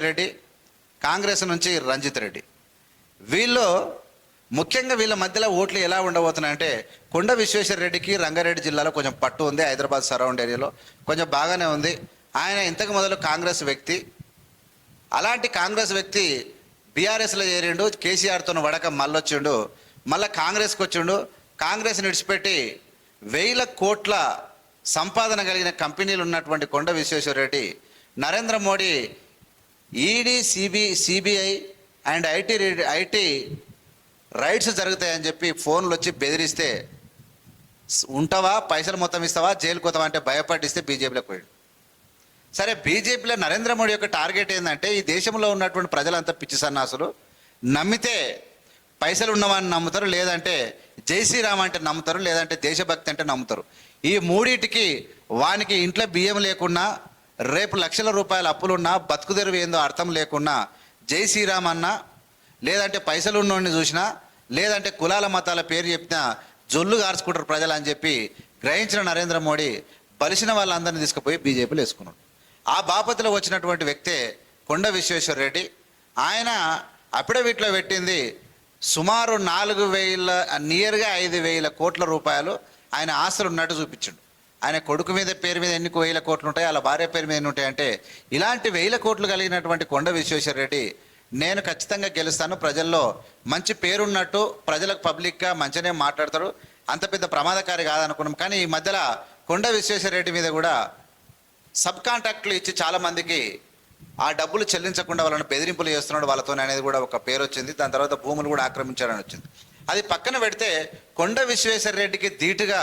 రెడ్డి, కాంగ్రెస్ నుంచి రంజిత్ రెడ్డి. వీళ్ళు ముఖ్యంగా వీళ్ళ మధ్యలో ఓట్లు ఎలా ఉండబోతున్నాయంటే, కొండ విశ్వేశ్వర రెడ్డికి రంగారెడ్డి జిల్లాలో కొంచెం పట్టు ఉంది, హైదరాబాద్ సరౌండ్ ఏరియాలో కొంచెం బాగానే ఉంది. ఆయన ఇంతకు మొదలు కాంగ్రెస్ వ్యక్తి. అలాంటి కాంగ్రెస్ వ్యక్తి బీఆర్ఎస్లో చేరిండు, కేసీఆర్తో వడక మళ్ళొచ్చిండు, మళ్ళీ కాంగ్రెస్కి వచ్చిండు. కాంగ్రెస్ని విడిచిపెట్టి 1000 కోట్ల సంపాదన కలిగిన కంపెనీలు ఉన్నటువంటి Konda Vishweshwar Reddy Narendra Modi ED CBI and IT raids జరుగుతాయని చెప్పి ఫోన్లు వచ్చి బెదిరిస్తే, ఉంటావా, పైసలు మొత్తం ఇస్తావా, జైలుకు పోతావా అంటే భయపడిస్తే బీజేపీలోకి పోయాడు. సరే, బీజేపీలో నరేంద్ర మోడీ యొక్క టార్గెట్ ఏంటంటే, ఈ దేశంలో ఉన్నటువంటి ప్రజలంతా పిచ్చి సన్నాసులు, నమ్మితే పైసలు ఉన్నవాడిని నమ్ముతారు, లేదంటే జై శ్రీరామ్ అంటే నమ్ముతారు, లేదంటే దేశభక్తి అంటే నమ్ముతారు. ఈ మూడింటికి వానికి ఇంట్లో బియ్యం లేకున్నా, రేపు లక్షల రూపాయల అప్పులున్నా, బతుకుదెరువు ఏందో అర్థం లేకున్నా జై శ్రీరామ్ అన్నా, లేదంటే పైసలు ఉన్నోడిని చూసినా, లేదంటే కులాల మతాల పేరు చెప్పినా జొల్లు గార్చుకుంటారు ప్రజలు అని చెప్పి గ్రహించిన నరేంద్ర మోడీ బలిసిన వాళ్ళందరినీ తీసుకుపోయి బీజేపీలో వేసుకున్నాడు. ఆ బాపతిలో వచ్చినటువంటి వ్యక్తే కొండ విశ్వేశ్వర రెడ్డి. ఆయన అఫిడవిట్లో పెట్టింది సుమారు 4000 నియర్గా 5000 కోట్ల రూపాయలు ఆయన ఆస్తులు ఉన్నట్టు చూపించాడు. ఆయన కొడుకు మీద పేరు మీద ఎన్ని 1000 కోట్లు ఉంటాయి, అలా భార్య పేరు మీద ఎన్ని ఉంటాయి అంటే, ఇలాంటి 1000 కోట్లు కలిగినటువంటి కొండ విశ్వేశ్వర రెడ్డి నేను ఖచ్చితంగా గెలుస్తాను, ప్రజల్లో మంచి పేరున్నట్టు, ప్రజలకు పబ్లిక్గా మంచిగానే మాట్లాడతాడు, అంత పెద్ద ప్రమాదకారి కాదనుకున్నాం. కానీ ఈ మధ్యలో కొండ విశ్వేశ్వర రెడ్డి మీద కూడా సబ్ కాంట్రాక్టులు ఇచ్చి చాలామందికి ఆ డబ్బులు చెల్లించకుండా వాళ్ళని బెదిరింపులు చేస్తున్నాడు వాళ్ళతో అనేది కూడా ఒక పేరు వచ్చింది. దాని తర్వాత భూములు కూడా ఆక్రమించాడని వచ్చింది. అది పక్కన పెడితే కొండ విశ్వేశ్వర రెడ్డికి ధీటుగా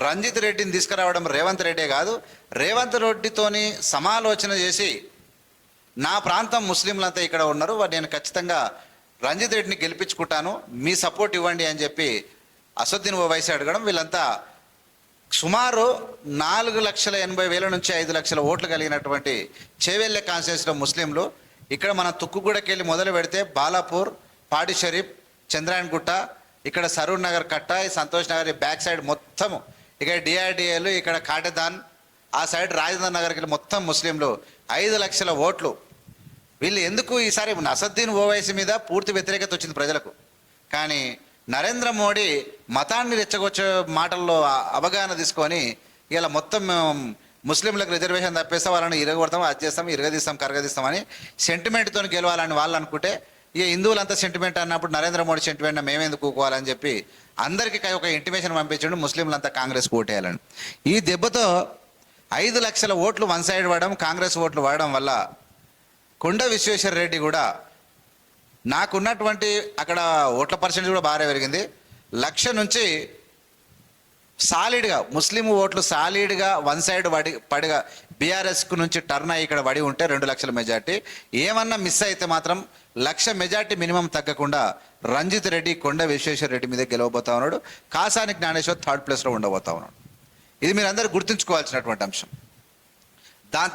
రంజిత్ రెడ్డిని తీసుకురావడం రేవంత్ రెడ్డే కాదు, రేవంత్ రెడ్డితోని సమాలోచన చేసి, నా ప్రాంతం ముస్లింలంతా ఇక్కడ ఉన్నారు, నేను ఖచ్చితంగా రంజిత్ రెడ్డిని గెలిపించుకుంటాను, మీ సపోర్ట్ ఇవ్వండి అని చెప్పి అసదుద్దీన్ ఓవైసీ అడగడం, వీళ్ళంతా సుమారు 4,80,000 నుంచి 5 లక్షల ఓట్లు కలిగినటువంటి చేవెళ్ళే కాన్స్టిట్యూన్సీలో ముస్లింలు. ఇక్కడ మనం తుక్కుగూడకి వెళ్ళి మొదలు పెడితే బాలాపూర్, పాడి షరీఫ్, చంద్రాయణగుట్ట, ఇక్కడ సరూర్ నగర్ కట్ట, సంతోష్ నగర్ బ్యాక్ సైడ్ మొత్తం, ఇక్కడ డిఆర్డిఏలు, ఇక్కడ కాటదాన్, ఆ సైడ్ రాజేంద్ర నగర్కి వెళ్ళి మొత్తం ముస్లింలు 5 లక్షల ఓట్లు. వీళ్ళు ఎందుకు ఈసారి అసదుద్దీన్ ఓవైసీ మీద పూర్తి వ్యతిరేకత వచ్చింది ప్రజలకు. కానీ నరేంద్ర మోడీ మతాన్ని రెచ్చగొచ్చే మాటల్లో అవగాహన తీసుకొని ఇలా మొత్తం ముస్లింలకు రిజర్వేషన్ తప్పేస్తే వాళ్ళని ఇరగొడతాం, అది చేస్తాం, ఇరగదీస్తాం, కరగదీస్తామని సెంటిమెంట్తో గెలవాలని వాళ్ళు అనుకుంటే, ఇక హిందువులంతా సెంటిమెంట్ అన్నప్పుడు నరేంద్ర మోడీ సెంటిమెంట్ మేమెందుకు కూకోవాలని చెప్పి అందరికీ ఒక ఇంటిమేషన్ పంపించండి, ముస్లింలంతా కాంగ్రెస్కి ఓటేయాలని. ఈ దెబ్బతో 5 లక్షల ఓట్లు వన్ సైడ్ పడడం, కాంగ్రెస్ ఓట్లు పడడం వల్ల కొండ విశ్వేశ్వర రెడ్డి కూడా నాకున్నటువంటి అక్కడ ఓట్ల పర్సెంటేజ్ కూడా బాగా పెరిగింది. 1,00,000 నుంచి సాలిడ్గా ముస్లిం ఓట్లు సాలిడ్గా వన్ సైడ్ పడిగా బీఆర్ఎస్కు నుంచి టర్న్ అయ్యి ఇక్కడ పడి ఉంటే 2 లక్షల మెజార్టీ. ఏమన్నా మిస్ అయితే మాత్రం 1,00,000 మెజార్టీ మినిమం తగ్గకుండా రంజిత్ రెడ్డి కొండ విశ్వేశ్వర రెడ్డి మీద గెలవబోతా ఉన్నాడు. కాసాని జ్ఞానేశ్వర్ 3rd ప్లేస్లో ఉండబోతా ఉన్నాడు. ఇది మీరు అందరూ గుర్తుంచుకోవాల్సినటువంటి అంశం. దాని